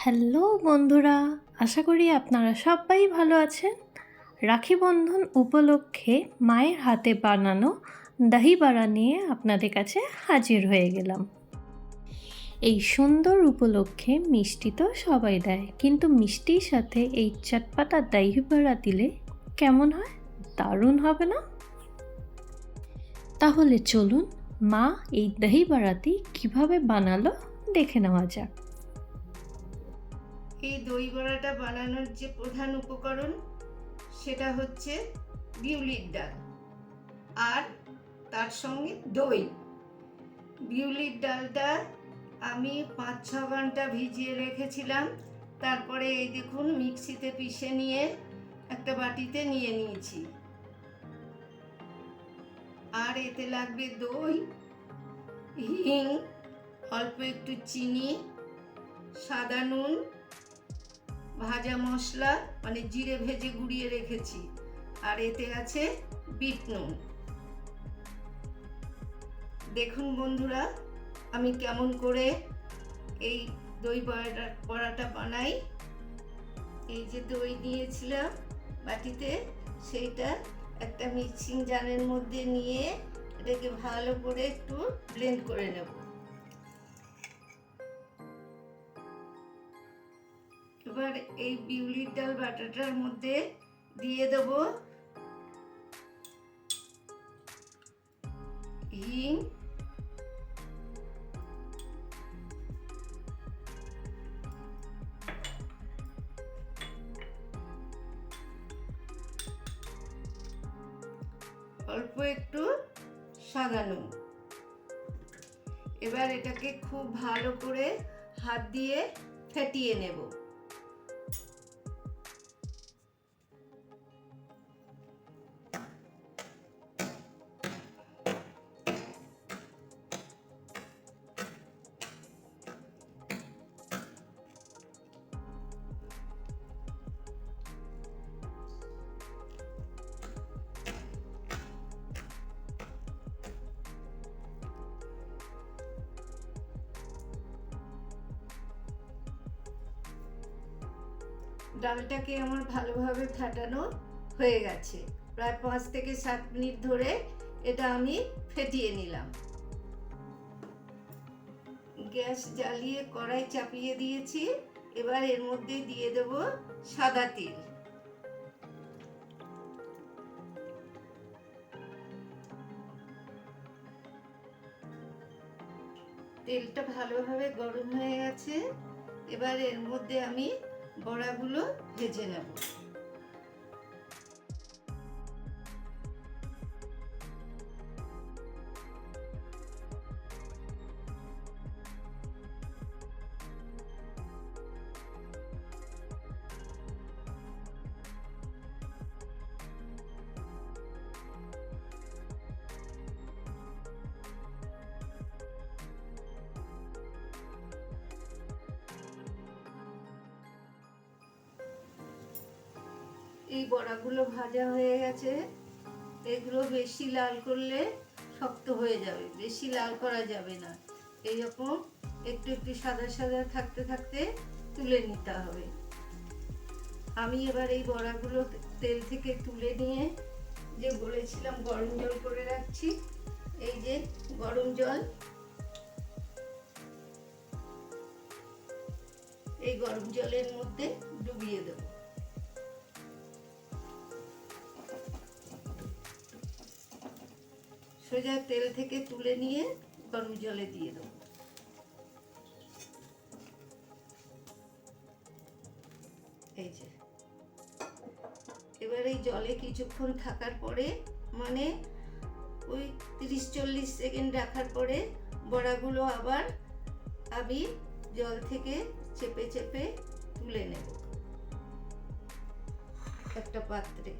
Hello বন্ধুরা, আশা করি আপনারা সবাই ভালো আছেন। রাখি বন্ধন উপলক্ষে মায়ের হাতে বানানো দহি বড়া নিয়ে আপনাদের কাছে হাজির হয়ে গেলাম। এই সুন্দর উপলক্ষে মিষ্টি তো সবাই দেয়, কিন্তু মিষ্টির সাথে এই চটপাটা দহি বড়া দিলে কেমন হয়? দারুণ হবে না? তাহলে চলুন মা এই দহি বড়াটি কীভাবে বানালো দেখে নেওয়া যাক। এই দই বড়াটা বানানোর যে প্রধান উপকরণ সেটা হচ্ছে বিউলির ডাল আর তার সঙ্গে দই। বিউলির ডালটা আমি 5-6 ঘন্টা ভিজিয়ে রেখেছিলাম, তারপরে এই দেখুন মিক্সিতে পিষে নিয়ে একটা বাটিতে নিয়ে নিয়েছি। আর এতে লাগবে দই, হিং, অল্প একটু চিনি, সাদা নুন, ভাজা মশলা মানে জিরে ভেজে গুঁড়িয়ে রেখেছি, আর এতে আছে বিট নুন। দেখুন বন্ধুরা, আমি কেমন করে এই দই বড়াটা বানাই। এই যে দই নিয়েছিলাম বাটিতে, সেইটা একটা মিক্সিং জারের মধ্যে নিয়ে এটাকে ভালো করে একটু ব্লেন্ড করে নেব। এবার এই বিউলির ডাল বাটাটার মধ্যে দিয়ে দেব হিং, অল্প একটু সাদা নুন। এবার এটাকে খুব ভালো করে হাত দিয়ে ফেটিয়ে নেব। ডালটাকে আমার ভালোভাবে ফেটানো হয়ে গেছে। প্রায় 5 থেকে 7 মিনিট ধরে এটা আমি ফেটিয়ে নিলাম। গ্যাস জ্বালিয়ে কড়াই চাপিয়ে দিয়েছি। এবার এর মধ্যে দিয়ে দেব সাদা তেল। তেলটা ভালোভাবে গরম হয়ে গেছে। এবার এর মধ্যে আমি বড়াগুলো ভেজে নেব। এই বড়াগুলো ভাজা হয়ে গেছে। এগুলো বেশি লাল করলে শক্ত হয়ে যাবে, বেশি লাল করা যাবে না। এইরকম একটু একটু সাদা সাদা থাকতে থাকতে তুলে নিতে হবে। আমি এবার এই বড়াগুলো তেল থেকে তুলে নিয়ে যে বলেছিলাম গরম জল করে রাখছি, এই যে গরম জল, এই গরম জলের মধ্যে ডুবিয়ে দেব। সোজা তেল থেকে তুলে নিয়ে গরম জলে দিয়ে দেবো। এই যে এবার এই জলে কিছুক্ষণ থাকার পরে, মানে ওই 30-40 সেকেন্ড রাখার পরে বড়াগুলো আবার আমি জল থেকে চেপে চেপে তুলে নেব একটা পাত্রে।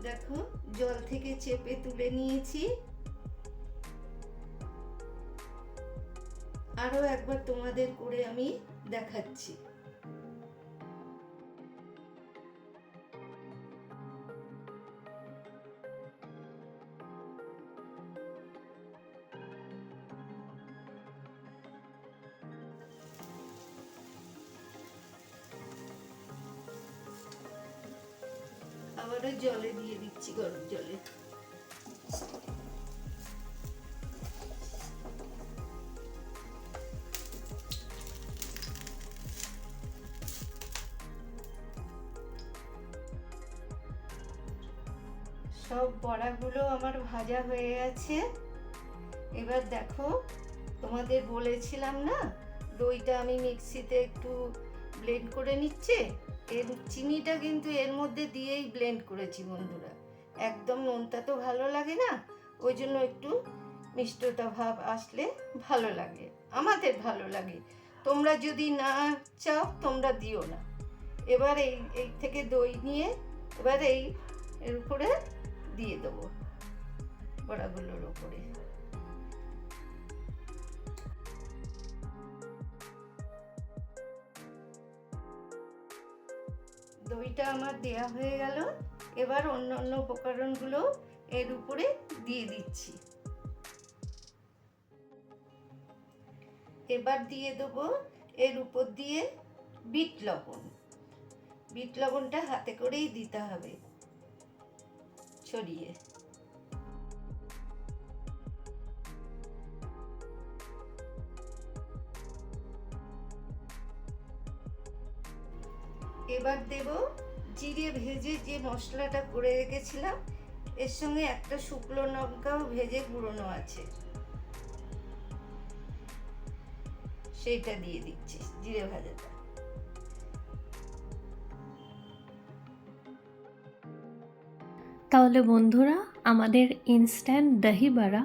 দেখো, জল থেকে চেপে তুলে নিয়েছি। আরো একবার তোমাদের করে আমি দেখাচ্ছি। আবারও জলে দিয়ে দিচ্ছি, গরম জলে। সব বড়াগুলো আমার ভাজা হয়ে গেছে। এবার দেখো, তোমাদের বলেছিলাম না দইটা আমি মিক্সিতে একটু ব্লেন্ড করে নিচ্ছে। এর চিনিটা কিন্তু এর মধ্যে দিয়েই ব্লেন্ড করেছি বন্ধুরা। একদম নোনতা তো ভালো লাগে না, ওই জন্য একটু মিষ্টতা ভাব আসলে ভালো লাগে, আমাদের ভালো লাগে। তোমরা যদি না চাও তোমরা দিও না। এবার এই থেকে দই নিয়ে এবার এর উপরে দিয়ে দেবো, বড়াগুলোর উপরে। দইটা আমার দেয়া হয়ে গেল। এবার অন্য উপকরণগুলো এর উপরে দিয়ে দিচ্ছি। এবার দিয়ে দেবো এর উপর দিয়ে বিট লবণ। বিট লবণটা হাতে করেই দিতে হবে, ছড়িয়ে। এবার দেব জিরে ভেজে যে মশলাটা করে রেখেছিলাম, এর সঙ্গে একটা শুকনো লঙ্কাও ভেজে গুঁড়োনো আছে, সেইটা দিয়ে দিচ্ছি, জিরে ভাজাটা। তাহলে বন্ধুরা, আমাদের ইনস্ট্যান্ট দহি বড়া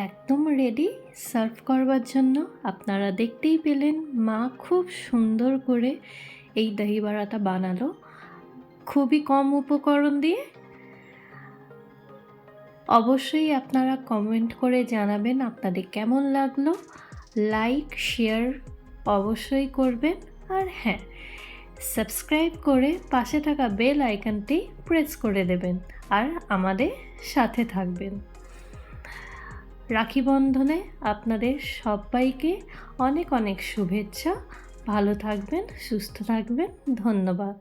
একদম রেডি সার্ভ করবার জন্য। আপনারা দেখতেই পেলেন মা খুব সুন্দর করে এই দহি বড়াটা বানালো, খুবই কম উপকরণ দিয়ে। অবশ্যই আপনারা কমেন্ট করে জানাবেন আপনাদের কেমন লাগলো। লাইক শেয়ার অবশ্যই করবেন, আর হ্যাঁ, সাবস্ক্রাইব করে পাশে থাকা বেল আইকনটি প্রেস করে দেবেন আর আমাদের সাথে থাকবেন। রাখি বন্ধনে আপনাদের সবাইকে অনেক অনেক শুভেচ্ছা। ভালো থাকবেন, সুস্থ থাকবেন। ধন্যবাদ।